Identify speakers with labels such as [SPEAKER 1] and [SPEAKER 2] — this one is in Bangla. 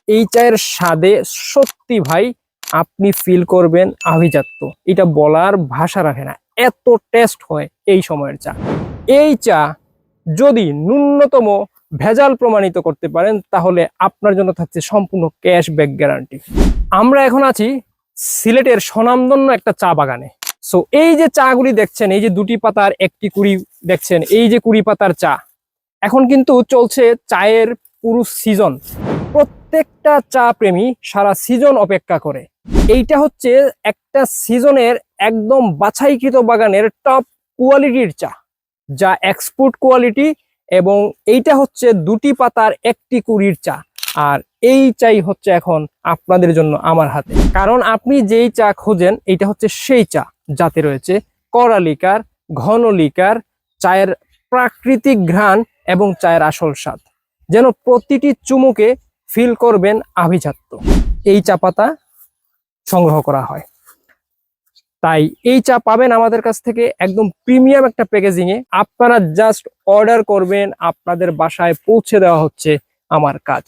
[SPEAKER 1] এই চায়ের স্বাদে সত্যি ভাই আপনি ফিল করবেন আভিজাত্য। এটা বলার ভাষা রাখে না, এত টেস্ট হয় এই সময়ের চা। এই চা যদি ন্যূনতম ভেজাল প্রমাণিত করতে পারেন তাহলে আপনার জন্য থাকছে সম্পূর্ণ ক্যাশব্যাক গ্যারান্টি। আমরা এখন আছি সিলেটের স্বনামধন্য একটা চা বাগানে। সো এই যে চাগুলি দেখছেন, এই যে দুটি পাতার একটি কুড়ি দেখছেন, এই যে কুড়ি পাতার চা, এখন কিন্তু চলছে চায়ের পুরো সিজন। প্রত্যেকটা চা প্রেমী সারা সিজন অপেক্ষা করে। এইটা হচ্ছে একটা সিজনের একদম বাছাইকৃত বাগানের টপ কোয়ালিটির চা, যা এক্সপোর্ট কোয়ালিটি, এবং এইটা হচ্ছে দুটি পাতার একটি কুড়ির চা। আর এই চাই হচ্ছে এখন আপনাদের জন্য আমার হাতে, কারণ আপনি যেই চা খোঁজেন এইটা হচ্ছে সেই চা, যাতে রয়েছে কড়া লিকার, ঘন লিকার, চায়ের প্রাকৃতিক ঘ্রাণ এবং চায়ের আসল স্বাদ, যেন প্রতিটি চুমুকে ফিল করবেন আভিজাত্য। এই চা পাতা সংগ্রহ করা হয়, তাই এই চা পাবেন আমাদের কাছ থেকে একদম প্রিমিয়াম একটা প্যাকেজিং এ। আপনারা জাস্ট অর্ডার করবেন, আপনাদের বাসায় পৌঁছে দেওয়া হচ্ছে আমার কাজ।